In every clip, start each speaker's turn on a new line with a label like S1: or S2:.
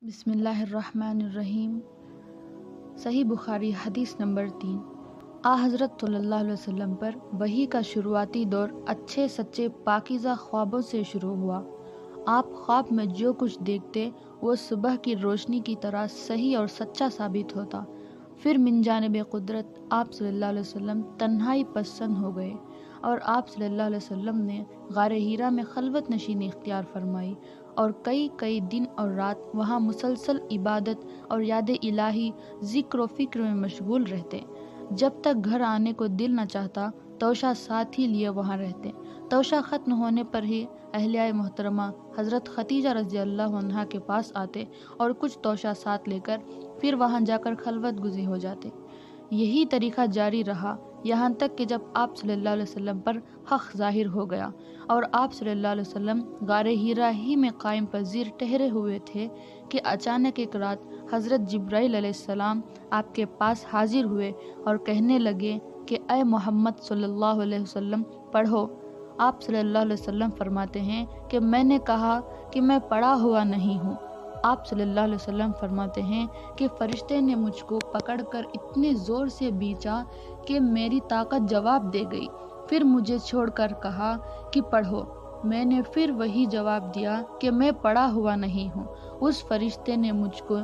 S1: بسم اللہ الرحمن الرحیم۔ صحیح بخاری حدیث نمبر 3۔ حضرت صلی اللہ علیہ وسلم پر وحی کا شروعاتی دور اچھے سچے پاکیزہ خوابوں سے شروع ہوا۔ آپ خواب میں جو کچھ دیکھتے وہ صبح کی روشنی کی طرح صحیح اور سچا ثابت ہوتا۔ پھر من جانب قدرت آپ صلی اللہ علیہ وسلم تنہائی پسند ہو گئے اور آپ صلی اللہ علیہ وسلم نے غار حرا میں خلوت نشینی اختیار فرمائی اور کئی دن اور رات وہاں مسلسل عبادت اور یاد الہی ذکر و فکر میں مشغول رہتے۔ جب تک گھر آنے کو دل نہ چاہتا توشہ ساتھ ہی لیے وہاں رہتے۔ توشہ ختم ہونے پر ہی اہلیہ محترمہ حضرت ختیجہ رضی اللہ عنہا کے پاس آتے اور کچھ توشہ ساتھ لے کر پھر وہاں جا کر خلوت گزی ہو جاتے۔ یہی طریقہ جاری رہا یہاں تک کہ جب آپ صلی اللہ علیہ وسلم پر حق ظاہر ہو گیا اور آپ صلی اللہ علیہ وسلم غار حرا ہی میں قائم پذیر ٹھہرے ہوئے تھے کہ اچانک ایک رات حضرت جبرائیل علیہ السلام آپ کے پاس حاضر ہوئے اور کہنے لگے کہ اے محمد صلی اللہ علیہ وسلم پڑھو۔ آپ صلی اللہ علیہ وسلم فرماتے ہیں کہ میں نے کہا کہ میں پڑھا ہوا نہیں ہوں۔ آپ صلی اللہ علیہ وسلم فرماتے ہیں کہ فرشتے نے مجھ کو پکڑ کر اتنے زور سے بیچا کہ میری طاقت جواب دے گئی، پھر مجھے چھوڑ کر کہا کہ پڑھو۔ میں نے پھر وہی جواب دیا کہ میں پڑھا ہوا نہیں ہوں۔ اس فرشتے نے مجھ کو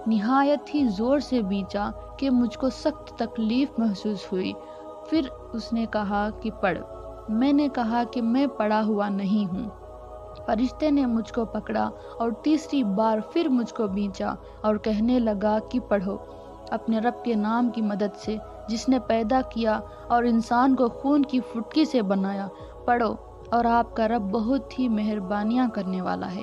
S1: نہایت ہی زور سے بیچا کہ مجھ کو سخت تکلیف محسوس ہوئی، پھر اس نے کہا کہ پڑھ۔ میں نے کہا کہ میں پڑھا ہوا نہیں ہوں۔ فرشتے نے مجھ کو پکڑا اور تیسری بار پھر مجھ کو بیچا اور کہنے لگا کہ پڑھو۔ اپنے رب کے نام کی مدد سے جس نے پیدا کیا اور انسان کو خون کی فٹکی سے بنایا، پڑھو اور آپ کا رب بہت ہی مہربانیاں کرنے والا ہے۔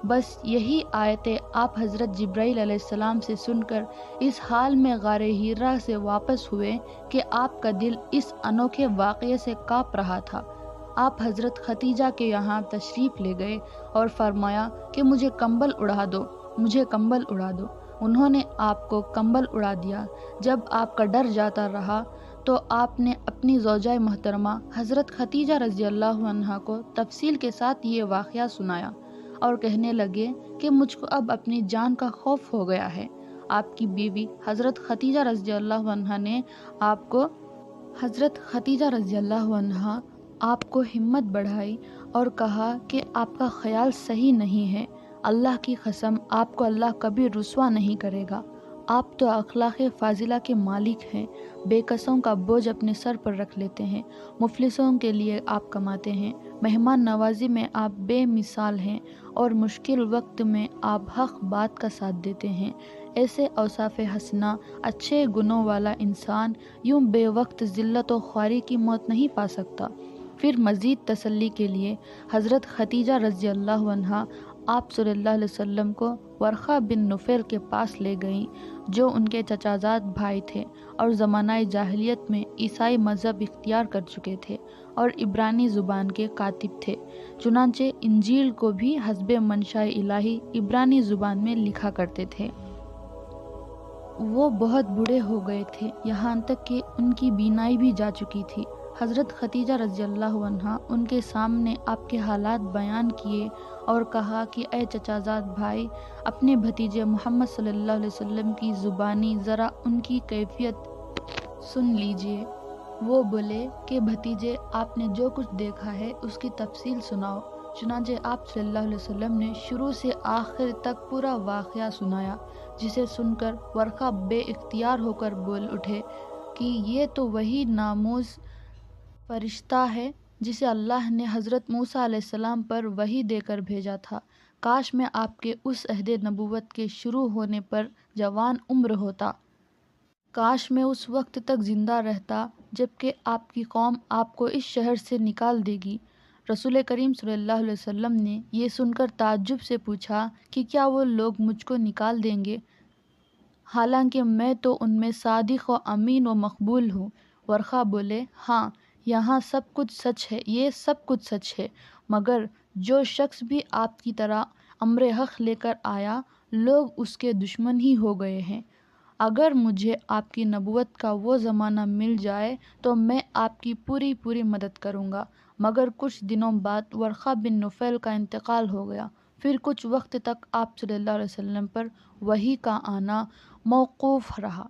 S1: بس یہی آیتیں آپ حضرت جبرائیل علیہ السلام سے سن کر اس حال میں غار حرا سے واپس ہوئے کہ آپ کا دل اس انوکھے واقعے سے کانپ رہا تھا۔ آپ حضرت ختیجہ کے یہاں تشریف لے گئے اور فرمایا کہ مجھے کمبل اڑا دو، مجھے کمبل اڑا دو۔ انہوں نے آپ کو کمبل اڑا دیا۔ جب آپ کا ڈر جاتا رہا تو آپ نے اپنی زوجہ محترمہ حضرت ختیجہ رضی اللہ عنہا کو تفصیل کے ساتھ یہ واقعہ سنایا اور کہنے لگے کہ مجھ کو اب اپنی جان کا خوف ہو گیا ہے۔ آپ کی بیوی حضرت ختیجہ رضی اللہ عنہا نے آپ کو ہمت بڑھائی اور کہا کہ آپ کا خیال صحیح نہیں ہے، اللہ کی قسم آپ کو اللہ کبھی رسوا نہیں کرے گا۔ آپ تو اخلاق فاضلہ کے مالک ہیں، بے کسوں کا بوجھ اپنے سر پر رکھ لیتے ہیں، مفلسوں کے لیے آپ کماتے ہیں، مہمان نوازی میں آپ بے مثال ہیں اور مشکل وقت میں آپ حق بات کا ساتھ دیتے ہیں۔ ایسے اوصاف حسنہ اچھے گنوں والا انسان یوں بے وقت ذلت و خواری کی موت نہیں پا سکتا۔ پھر مزید تسلی کے لیے حضرت ختیجہ رضی اللہ عنہا آپ صلی اللہ علیہ وسلم کو ورقہ بن نوفل کے پاس لے گئیں، جو ان کے چچا زاد بھائی تھے اور زمانہ جاہلیت میں عیسائی مذہب اختیار کر چکے تھے اور عبرانی زبان کے کاتب تھے، چنانچہ انجیل کو بھی حسب منشاء الہی عبرانی زبان میں لکھا کرتے تھے۔ وہ بہت بوڑھے ہو گئے تھے، یہاں تک کہ ان کی بینائی بھی جا چکی تھی۔ حضرت ختیجہ رضی اللہ عنہا ان کے سامنے آپ کے حالات بیان کیے اور کہا کہ اے چچا زاد بھائی، اپنے بھتیجے محمد صلی اللہ علیہ وسلم کی زبانی ذرا ان کی کیفیت سن لیجئے۔ وہ بولے کہ بھتیجے، آپ نے جو کچھ دیکھا ہے اس کی تفصیل سناؤ۔ چنانچہ آپ صلی اللہ علیہ وسلم نے شروع سے آخر تک پورا واقعہ سنایا، جسے سن کر ورقہ بے اختیار ہو کر بول اٹھے کہ یہ تو وہی ناموز فرشتہ ہے جسے اللہ نے حضرت موسیٰ علیہ السلام پر وحی دے کر بھیجا تھا۔ کاش میں آپ کے اس عہد نبوت کے شروع ہونے پر جوان عمر ہوتا، کاش میں اس وقت تک زندہ رہتا جبکہ آپ کی قوم آپ کو اس شہر سے نکال دے گی۔ رسول کریم صلی اللہ علیہ وسلم نے یہ سن کر تعجب سے پوچھا کہ کیا وہ لوگ مجھ کو نکال دیں گے، حالانکہ میں تو ان میں صادق و امین و مقبول ہوں۔ ورقہ بولے، ہاں، یہاں سب کچھ سچ ہے، یہ سب کچھ سچ ہے، مگر جو شخص بھی آپ کی طرح امر حق لے کر آیا، لوگ اس کے دشمن ہی ہو گئے ہیں۔ اگر مجھے آپ کی نبوت کا وہ زمانہ مل جائے تو میں آپ کی پوری مدد کروں گا۔ مگر کچھ دنوں بعد ورقہ بن نوفل کا انتقال ہو گیا، پھر کچھ وقت تک آپ صلی اللہ علیہ وسلم پر وحی کا آنا موقوف رہا۔